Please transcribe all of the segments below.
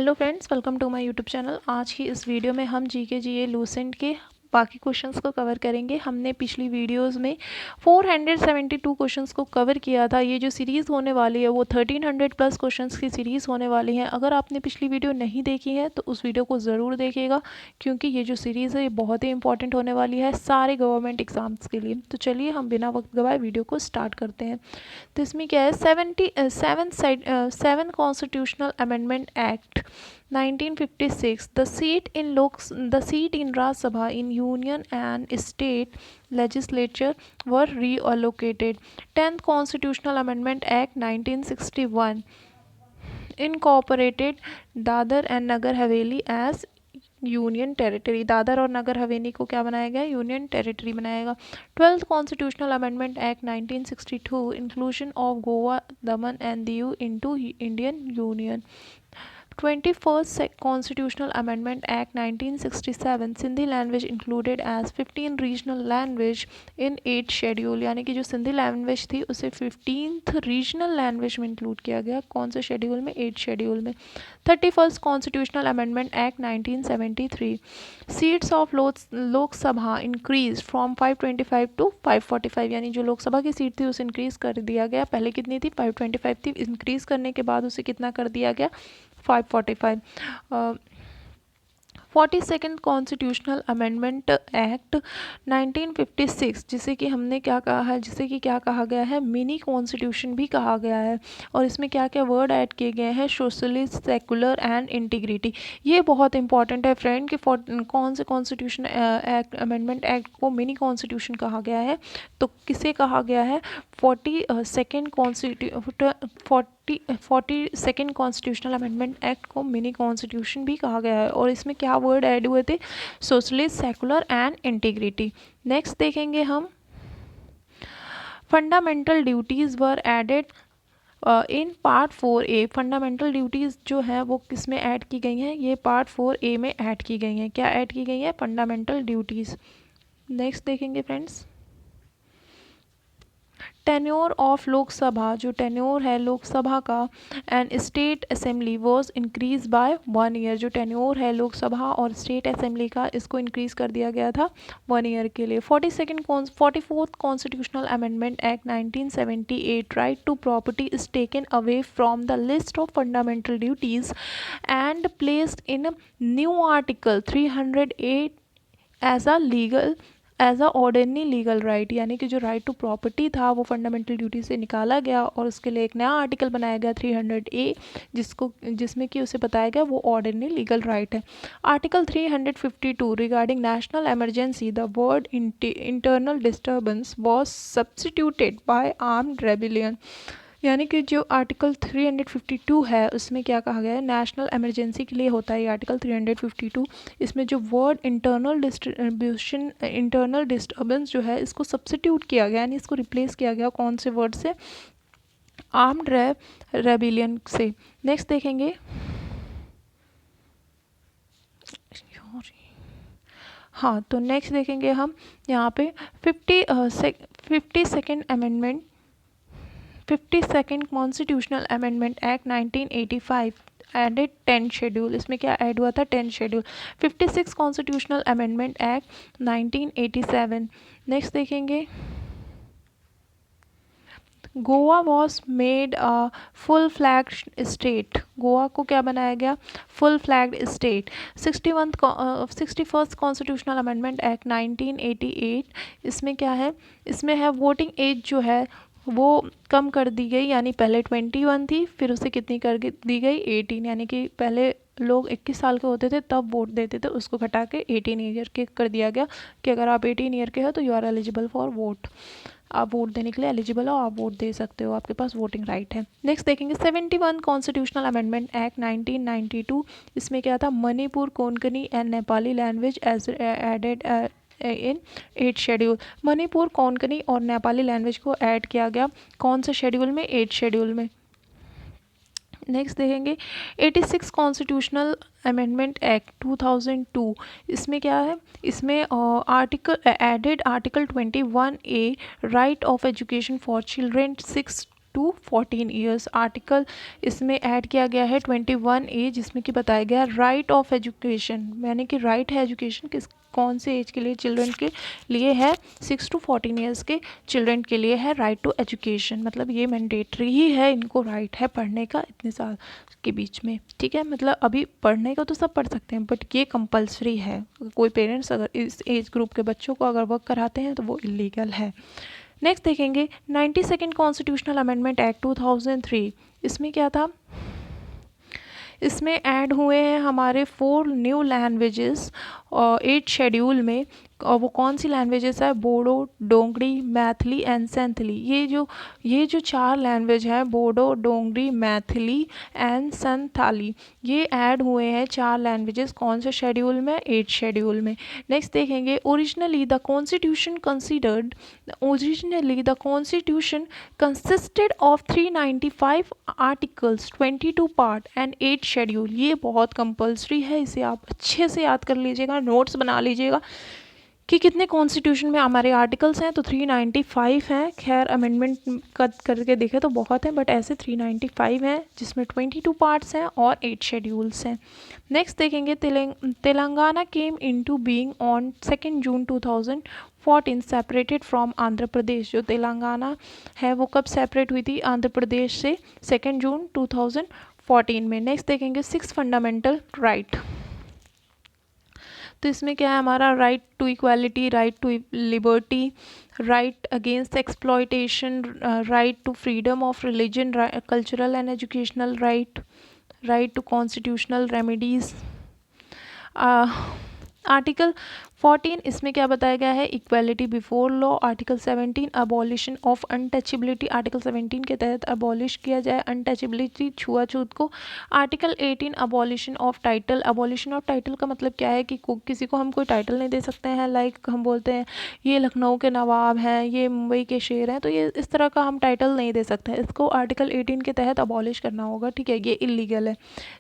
Hello friends, welcome to my YouTube channel. आज की इस वीडियो में हम जीके जीए लूसेंट के बाकी क्वेश्चंस को कवर करेंगे। हमने पिछली वीडियोस में 472 क्वेश्चंस को कवर किया था। ये जो सीरीज़ होने वाली है वो 1300 प्लस क्वेश्चंस की सीरीज़ होने वाली है। अगर आपने पिछली वीडियो नहीं देखी है तो उस वीडियो को ज़रूर देखिएगा, क्योंकि ये जो सीरीज़ है ये बहुत ही इंपॉर्टेंट होने वाली है सारे गवर्नमेंट एग्जाम्स के लिए। तो चलिए हम बिना वक्त गवाए वीडियो को स्टार्ट करते हैं। तो इसमें क्या है, 7 constitutional amendment act 1956, the seat in Rajya Sabha in Union and State legislature were reallocated. 10th Constitutional Amendment Act 1961 incorporated Dadar and Nagar Haveli as union territory. Dadar और नगर हवेली को क्या बनाया गया, यूनियन टेरिटरी बनाएगा। 12th constitutional amendment act 1962 inclusion of Goa, Daman and Diu into Indian union. 21st Constitutional Amendment Act 1967 Sindhi language included as 15 regional language in 8 schedule, यानी कि जो Sindhi language थी उसे 15th रीजनल लैंग्वेज में इंक्लूड किया गया। कौन से शेड्यूल में, 8 शेड्यूल में। 31st Constitutional Amendment Act 1973 seats of Lok Sabha increase from 525 to 545, यानी जो लोकसभा की सीट थी उसे इंक्रीज कर दिया गया। पहले कितनी थी, 525 थी। इंक्रीज करने के बाद उसे कितना कर दिया गया, 545। 42nd कॉन्स्टिट्यूशनल अमेंडमेंट एक्ट 1956, जिसे कि हमने क्या कहा है, जिसे कि क्या कहा गया है, मिनी कॉन्स्टिट्यूशन भी कहा गया है। और इसमें क्या क्या वर्ड ऐड किए गए हैं, सोशलिस्ट, सेकुलर एंड इंटीग्रिटी। ये बहुत इंपॉर्टेंट है फ्रेंड कि कौन से कॉन्स्टिट्यूशन एक्ट, अमेंडमेंट एक्ट को मिनी कॉन्स्टिट्यूशन कहा गया है। तो किसे कहा गया है, 42nd कॉन्स्टिट्यूशनल अमेंडमेंट एक्ट को मिनी कॉन्स्टिट्यूशन भी कहा गया है। और इसमें क्या वर्ड ऐड हुए थे, socialist, secular and integrity. Next देखेंगे हम, fundamental duties were added in part 4A। Fundamental duties जो है वो किस में ऐड की गई हैं, ये पार्ट 4A में ऐड की गई हैं। क्या ऐड की गई है, फंडामेंटल ड्यूटीज़। नेक्स्ट देखेंगे फ्रेंड्स, टेन्योर ऑफ लोकसभा, जो टेन्योर है लोकसभा का and state assembly was increase by 1 year. जो टेन्योर है लोकसभा और स्टेट असेंबली का, इसको इंक्रीज कर दिया गया था 1 ईयर के लिए। 44th constitutional amendment act 1978 right to property is taken away from the list of fundamental duties and placed in new article 308 as a ordinary legal right, यानी कि जो राइट टू प्रॉपर्टी था वो फंडामेंटल ड्यूटी से निकाला गया और उसके लिए एक नया आर्टिकल बनाया गया 300A, जिसमें कि उसे बताया गया वो ऑर्डिनरी लीगल राइट है। Article 352 regarding national emergency, the word internal disturbance was substituted by armed rebellion, यानी कि जो आर्टिकल 352 है उसमें क्या कहा गया है, नेशनल इमरजेंसी के लिए होता है ये आर्टिकल 352। इसमें जो वर्ड इंटरनल डिस्टर्बेंस जो है इसको सब्स्टिट्यूट किया गया, यानी इसको रिप्लेस किया गया कौन से वर्ड से, आर्म्ड रेबिलियन से। नेक्स्ट देखेंगे, हाँ तो नेक्स्ट देखेंगे हम यहाँ पे 52nd constitutional amendment act 1985 added 10 schedule. इसमें क्या ऐड हुआ था, 10 schedule. 56 constitutional amendment act 1987। Next देखेंगे, Goa was made a full flagged state. Goa को क्या बनाया गया, full flagged state. 61st constitutional amendment act 1988, इसमें क्या है, इसमें है वोटिंग एज जो है वो कम कर दी गई, यानी पहले 21 थी, फिर उसे कितनी कर दी गई, 18, यानी कि पहले लोग 21 साल के होते थे तब वोट देते थे, उसको घटा के 18 ईयर के कर दिया गया कि अगर आप 18 ईयर के हो तो you are eligible for vote, आप वोट देने के लिए एलिजिबल हो, आप वोट दे सकते हो, आपके पास वोटिंग राइट है। नेक्स्ट देखेंगे 71 कॉन्स्टिट्यूशनल अमेंडमेंट एक्ट 1992। इसमें क्या था, Manipur, Konkani and Nepali language as added in 8 schedule. Manipur, Konkani और नेपाली लैंग्वेज को ऐड किया गया कौन से शेड्यूल में, 8 शेड्यूल में। नेक्स्ट देखेंगे 86 कॉन्स्टिट्यूशनल अमेंडमेंट एक्ट 2002। इसमें क्या है, इसमें article 21A right of education for children 6 टू 14 ईयर्स। आर्टिकल इसमें ऐड किया गया है 21A, जिसमें कि बताया गया राइट ऑफ एजुकेशन, यानी कि राइट है एजुकेशन किस कौन से एज के लिए, चिल्ड्रन के लिए है 6 to 14 ईयर्स के चिल्ड्रन के लिए है राइट टू एजुकेशन। मतलब ये मैंडेटरी ही है, इनको राइट है पढ़ने का इतने साल के बीच में, ठीक है। मतलब अभी पढ़ने का तो सब पढ़ सकते हैं, बट ये कंपलसरी है। कोई पेरेंट्स अगर इस एज ग्रुप के बच्चों को अगर वर्क कराते हैं तो वो इलीगल है। नेक्स्ट देखेंगे 92nd कॉन्स्टिट्यूशनल अमेंडमेंट एक्ट 2003। इसमें क्या था, इसमें ऐड हुए हैं हमारे 4 न्यू लैंग्वेजेस और 8 शेड्यूल में। और वो कौन सी लैंग्वेजेस है, बोडो, डोंगरी, मैथिली एंड सेंथली। ये जो 4 लैंग्वेज हैं, बोडो, डोंगरी, मैथिली एंड संथाली, ये ऐड हुए हैं 4 लैंग्वेजेस कौन से शेड्यूल में, 8 शेड्यूल में। नेक्स्ट देखेंगे originally the constitution consisted of 395 articles, 22 part and 8 schedule. ये बहुत कंपलसरी है, इसे आप अच्छे से याद कर लीजिएगा, नोट्स बना लीजिएगा कि कितने कॉन्स्टिट्यूशन में हमारे आर्टिकल्स हैं। तो 395 हैं, खैर अमेंडमेंट करके देखे तो बहुत हैं, बट ऐसे 395 हैं, जिसमें 22 पार्ट्स हैं और 8 शेड्यूल्स हैं। नेक्स्ट देखेंगे Telangana came into being on 2 June 2014 separated from Andhra Pradesh. जो तेलंगाना है वो कब सेपरेट हुई थी आंध्र प्रदेश से, 2 जून 2014 में। नेक्स्ट देखेंगे 6 फंडामेंटल राइट। तो इसमें क्या है हमारा, right to equality, right to liberty, right against exploitation, right to freedom of religion, cultural and educational right, right to constitutional remedies. Article 14 इसमें क्या बताया गया है, equality before law. Article 17 abolition of untouchability, article 17 के तहत abolish किया जाए untouchability, छुआछूत को। Article 18 abolition of title. Abolition of title का मतलब क्या है कि किसी को हम कोई टाइटल नहीं दे सकते हैं, लाइक हम बोलते हैं ये लखनऊ के नवाब हैं, ये मुंबई के शेर हैं, तो ये इस तरह का हम टाइटल नहीं दे सकते हैं, इसको आर्टिकल 18 के तहत अबॉलिश करना होगा, ठीक है, ये इलीगल है।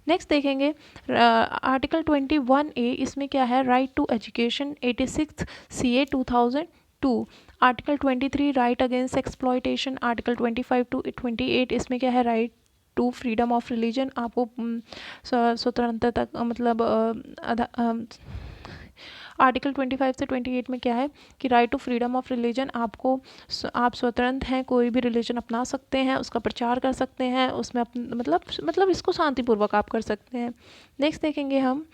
नेक्स्ट देखेंगे आर्टिकल 21A, इसमें क्या है, right to education, 86 CA 2002। Article 23 right against exploitation. Article 25 to 28 इसमें क्या है, right to freedom of religion, आपको स्वतंत्रता मतलब आर्टिकल 25 से 28 में क्या है कि right to freedom of religion, आपको आप स्वतंत्र हैं, कोई भी रिलीजन अपना सकते हैं, उसका प्रचार कर सकते हैं, उसमें मतलब इसको शांतिपूर्वक आप कर सकते हैं। नेक्स्ट देखेंगे हम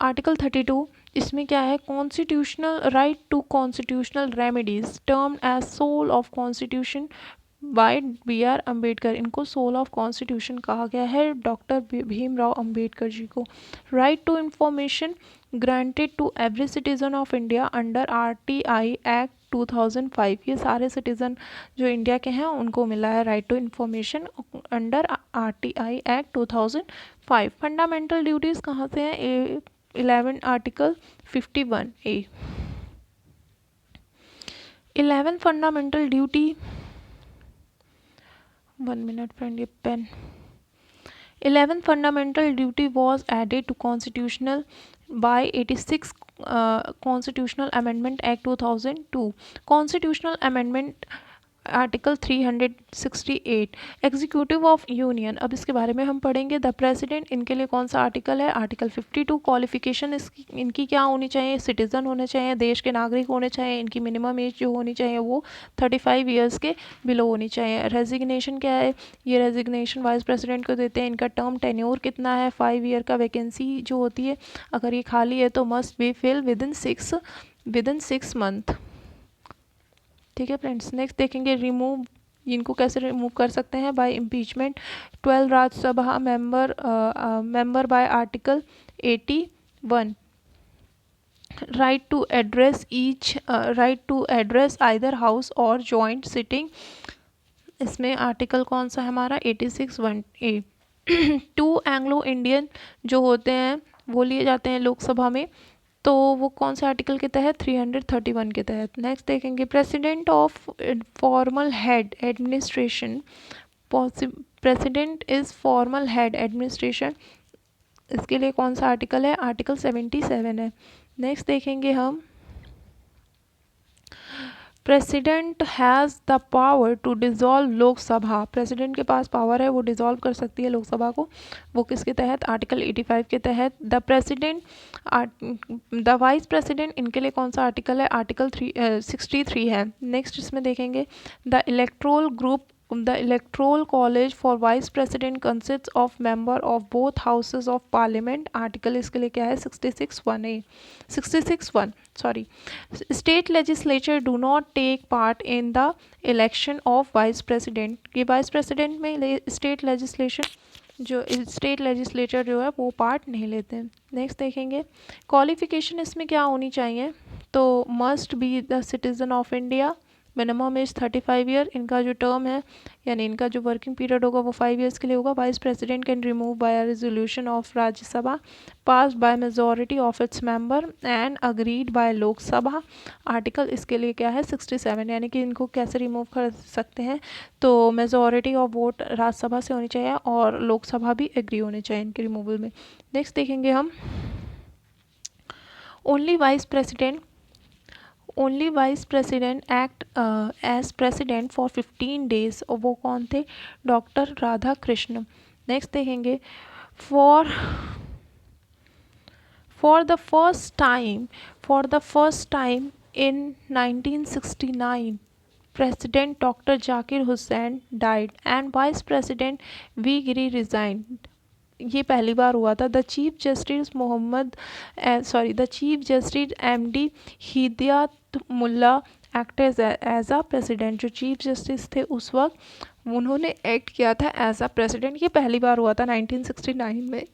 आर्टिकल 32। इसमें क्या है, constitutional right to constitutional remedies term as soul of constitution by BR Ambedkar. इनको सोल ऑफ कॉन्स्टिट्यूशन कहा गया है डॉक्टर भीमराव अम्बेडकर जी को। Right to information granted to every citizen of India under RTI act 2005। ये सारे सिटीजन जो इंडिया के हैं उनको मिला है right to information under RTI act 2005। Fundamental duties कहाँ से हैं, 11 article 51A। 11 fundamental duty, 1 minute friend, ये pen. 11 fundamental duty was added to constitutional by 86 Constitutional Amendment Act 2002. Constitutional Amendment article 368 executive of union. अब इसके बारे में हम पढ़ेंगे। द प्रेसिडेंट, इनके लिए कौन सा आर्टिकल है, आर्टिकल 52। क्वालिफिकेशन इनकी क्या होनी चाहिए, सिटीज़न होने चाहिए, देश के नागरिक होने चाहिए, इनकी मिनिमम एज जो होनी चाहिए वो 35 ईयर्स के बिलो होनी चाहिए। रेजिग्नेशन क्या है, ये रेजिग्नेशन वाइस प्रेसिडेंट को देते हैं। इनका टर्म टेन्योर कितना है, 5 ईयर का। वैकेंसी जो होती है अगर ये खाली है तो must be fill with in 6 month, ठीक है फ्रेंड्स। नेक्स्ट देखेंगे रिमूव, इनको कैसे रिमूव कर सकते हैं, by impeachment. 12 Rajya Sabha member by article 81। Right to address either house और जॉइंट सिटिंग, इसमें आर्टिकल कौन सा है हमारा, 86(1)(a). 2 एंग्लो इंडियन जो होते हैं वो लिए जाते हैं लोकसभा में, तो वो कौन से आर्टिकल के तहत, 331 के तहत। नेक्स्ट देखेंगे president of formal head administration. President is formal head administration, इसके लिए कौन सा आर्टिकल है, आर्टिकल 77 है। नेक्स्ट देखेंगे हम president has the power to dissolve Lok Sabha, president के पास पावर है, वो डिज़ोल्व कर सकती है लोकसभा को। वो किसके तहत? आर्टिकल 85 के तहत। The president, the vice president, इनके लिए कौन सा आर्टिकल है? आर्टिकल 63 है। नेक्स्ट इसमें देखेंगे the electoral group, the electoral college for vice president consist of member of both houses of parliament. Article इसके लिए क्या है? 66(1)(a), 66(1), sorry. State legislature do not take part in the election of vice president. ये vice president में state legislature जो है वो part नहीं लेते हैं। नेक्स्ट देखेंगे क्वालिफिकेशन इसमें क्या होनी चाहिए, तो must be the citizen of India, minimum age 35 year, इनका जो टर्म है यानी इनका जो वर्किंग पीरियड होगा वो 5 ईयर्स के लिए होगा। Vice president can remove by a resolution of Rajya Sabha passed by majority of its member and agreed by Lok Sabha. Article इसके लिए क्या है? 67, यानी कि इनको कैसे रिमूव कर सकते हैं, तो मेजॉरिटी ऑफ वोट राज्यसभा से होनी चाहिए और लोकसभा भी एग्री होने चाहिए इनके रिमूवल में। नेक्स्ट देखेंगे हम only vice president act as president for 15 days, और वो कौन थे? डॉक्टर राधा कृष्ण। नेक्स्ट देखेंगे for the first time in 1969 President Dr. Zakir Hussain died and Vice President V. Giri resigned. ये पहली बार हुआ था। द चीफ जस्टिस MD हिदायत मुल्ला एक्ट एज अ प्रेसिडेंट। जो चीफ जस्टिस थे उस वक्त उन्होंने एक्ट किया था एज अ प्रेसिडेंट। ये पहली बार हुआ था 1969 में।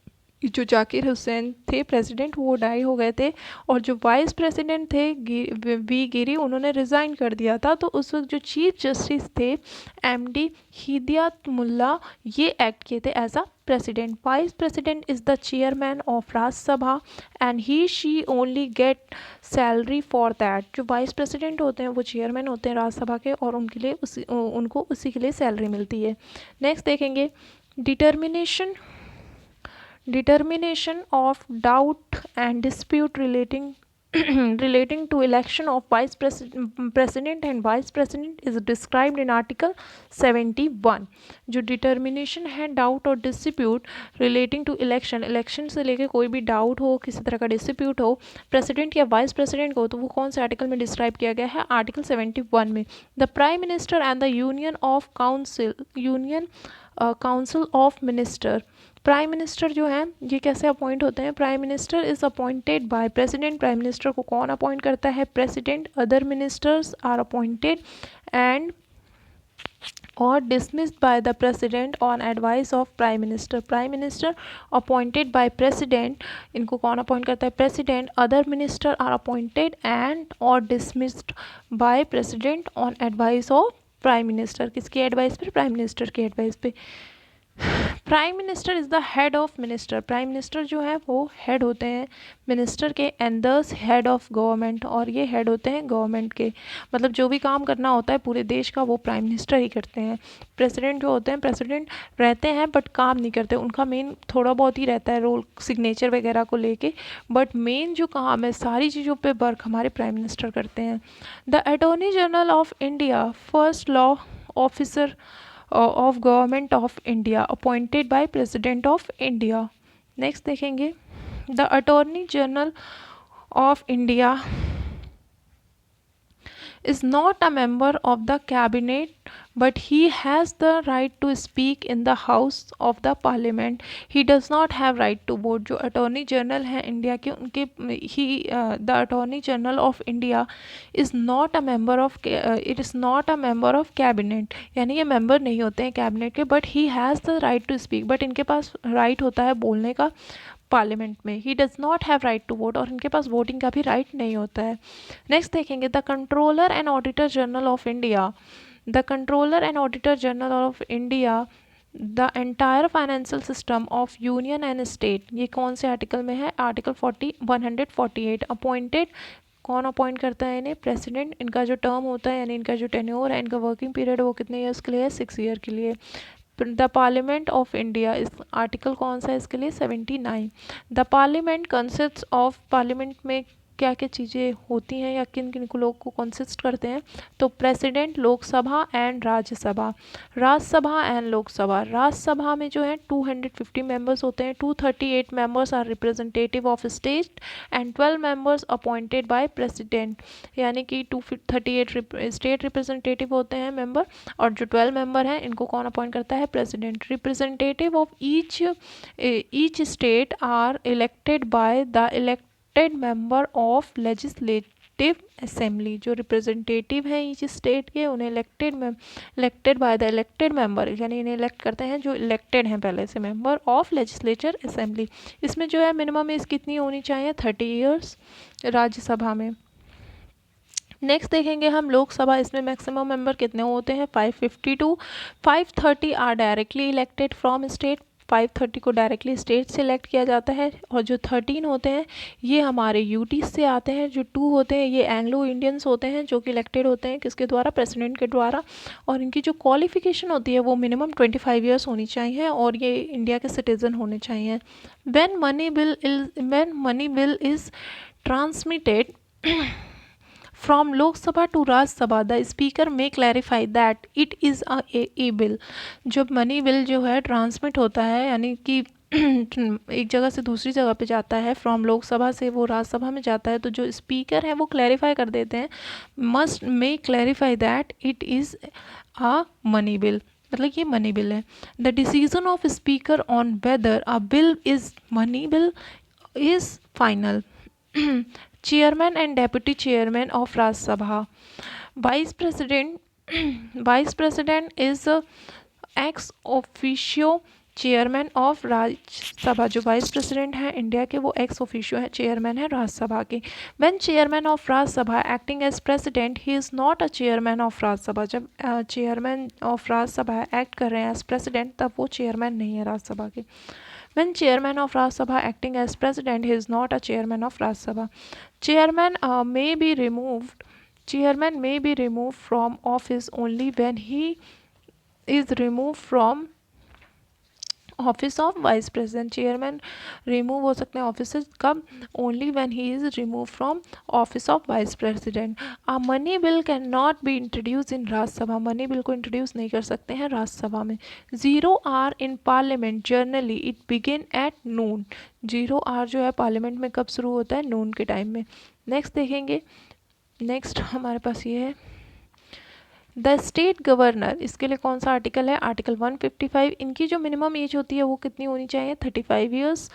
जो जाकिर हुसैन थे प्रेसिडेंट वो डाई हो गए थे और जो वाइस प्रेसिडेंट थे वी गिरी उन्होंने रिज़ाइन कर दिया था। तो उस वक्त जो चीफ जस्टिस थे MD हिदायत मुल्ला ये एक्ट किए थे as a president. Vice president is the chairman of Rajya Sabha and he she only get salary for that. जो वाइस प्रेसिडेंट होते हैं वो चेयरमैन होते हैं राज्यसभा के और उनको उसी के लिए सैलरी मिलती है। नेक्स्ट देखेंगे determination of doubt and dispute relating to election of president and vice president is described in article 71। जो डिटर्मिनेशन है डाउट और डिस्प्यूट रिलेटिंग टू इलेक्शन से लेके कोई भी डाउट हो, किसी तरह का डिस्प्यूट हो प्रेसिडेंट या वाइस प्रेसिडेंट को, तो वो कौन से आर्टिकल में डिस्क्राइब किया गया है? आर्टिकल 71 में। The prime minister and the union council of minister. Prime minister जो है ये कैसे अपॉइंट होते हैं? Prime minister is appointed by president. Prime minister को कौन अपॉइंट करता है? President. Other ministers are appointed and और dismissed by the president on advice of prime minister। prime minister appointed by president, इनको कौन अपॉइंट करता है? president। other minister are appointed and or dismissed by president on advice of prime minister। किसकी advice पे? Prime minister की advice पे। Prime minister is the head of minister. Prime minister जो है वो हेड होते हैं मिनिस्टर के एंड दस हेड ऑफ गवर्नमेंट, और ये हेड होते हैं गवर्नमेंट के। मतलब जो भी काम करना होता है पूरे देश का वो प्राइम मिनिस्टर ही करते हैं। प्रेसिडेंट जो होते हैं प्रेसिडेंट रहते हैं बट काम नहीं करते, उनका मेन थोड़ा बहुत ही रहता है रोल सिग्नेचर वगैरह को लेके, बट मेन जो काम है सारी चीज़ों पे वर्क हमारे प्राइम मिनिस्टर करते हैं। The attorney general of India first law officer of government of India appointed by president of India। Next देखेंगे the attorney general of India is not a member of the cabinet but he has the right to speak in the house of the parliament। he does not have right to vote। जो attorney general हैं India के उनके the attorney general of India is not a member of it is not a member of cabinet, यानी ये member नहीं होते हैं cabinet के, but he has the right to speak, but इनके पास राइट होता है बोलने का पार्लियामेंट में। He does not have right to vote, और इनके पास वोटिंग का भी राइट नहीं होता है। नेक्स्ट देखेंगे the controller and auditor general of India. The controller and auditor general of India the entire financial system of union and state, ये कौन से आर्टिकल में है? आर्टिकल 148। अपॉइंटेड, कौन अपॉइंट करता है इन्हें? प्रेसिडेंट। इनका जो टर्म होता है यानी इनका जो टेन्योर है, इनका वर्किंग पीरियड वो कितने ईयर्स के लिए है? 6 ईयर के लिए। द पार्लियामेंट ऑफ इंडिया इस आर्टिकल कौन सा है इसके लिए? 79। The parliament consist of, parliament में क्या क्या चीज़ें होती हैं या किन किन को लोग को कंसिस्ट करते हैं। तो president, Lok Sabha and Rajya Sabha. Rajya Sabha and Lok Sabha, Rajya Sabha में जो है 250 मेंबर्स होते हैं, 238 members are representative of state and 12 members appointed by president, यानी कि 238 स्टेट रिप्रेजेंटेटिव होते हैं मेंबर, और जो 12 मेंबर हैं इनको कौन अपॉइंट करता है, president. Representative of each state are elected by the elected member of legislative assembly. जो रिप्रेजेंटेटिव हैं ईच स्टेट के, उन्हें elected by the elected member, यानी इन्हें इलेक्ट करते हैं जो इलेक्टेड हैं पहले से, मेंबर ऑफ लेजिस्लेचर असेंबली। इसमें जो है मिनिमम एज कितनी होनी चाहिए, 30 ईयर्स राज्यसभा में। नेक्स्ट देखेंगे हम लोकसभा, इसमें मैक्सिमम मेंबर कितने होते हैं, 552। 530 are directly elected from state, 530 को डायरेक्टली स्टेट से इलेक्ट किया जाता है, और जो 13 होते हैं ये हमारे यूटी से आते हैं, जो 2 होते हैं ये एंग्लो इंडियंस होते हैं जो कि इलेक्टेड होते हैं किसके द्वारा, प्रेसिडेंट के द्वारा, और इनकी जो क्वालिफिकेशन होती है वो मिनिमम 25 ईयर्स होनी चाहिए और ये इंडिया के सिटीजन होने चाहिए। When money bill is transmitted from Lok Sabha to Raj Sabha, the speaker may clarify that it is a bill। जब मनी बिल जो है ट्रांसमिट होता है, यानी कि एक जगह से दूसरी जगह पे जाता है, फ्रॉम लोकसभा से वो राज्यसभा में जाता है, तो जो स्पीकर है वो क्लैरिफाई कर देते हैं, must may clarify that it is a money bill, मतलब ये मनी बिल है। The decision of speaker on whether a bill is money bill is final. Chairman and deputy chairman of Rajya Sabha, vice president is ex officio chairman of Rajya Sabha. जो vice president है India के वो ex officio है, chairman है राज्यसभा के। When chairman of Rajya Sabha acting as president he is not a chairman of Rajya Sabha. जब chairman of Rajya Sabha act कर रहे हैं एज प्रेसिडेंट तब वो चेयरमैन नहीं है राज्यसभा के। When chairman of Rajya Sabha acting as president, he is not a chairman of Rajya Sabha. Chairman may be removed. Chairman may be removed from office only when he is removed from office of vice president. Chairman remove हो सकते हैं office से कब, only when he is remove from office of vice president. A money bill can not be introduce in Rajya Sabha, money bill को introduce नहीं कर सकते हैं राज्यसभा में। 0 hour in parliament generally it begin at noon. 0 hour जो है पार्लियामेंट में कब शुरू होता है, नून के टाइम में। नेक्स्ट देखेंगे, नेक्स्ट हमारे पास ये है द स्टेट गवर्नर, इसके लिए कौन सा आर्टिकल है, आर्टिकल 155। इनकी जो मिनिमम एज होती है वो कितनी होनी चाहिए, 35 ईयर्स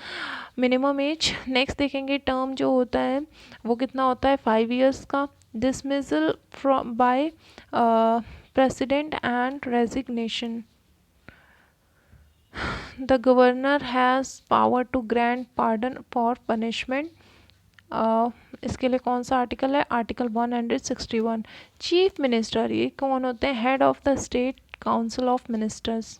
मिनिमम एज। नेक्स्ट देखेंगे टर्म जो होता है वो कितना होता है, 5 ईयर्स का। Dismissal from by president and resignation. The governor has power to grant pardon for punishment. इसके लिए कौन सा आर्टिकल है, आर्टिकल 161। चीफ मिनिस्टर, ये कौन होते हैं, head of the state council of ministers.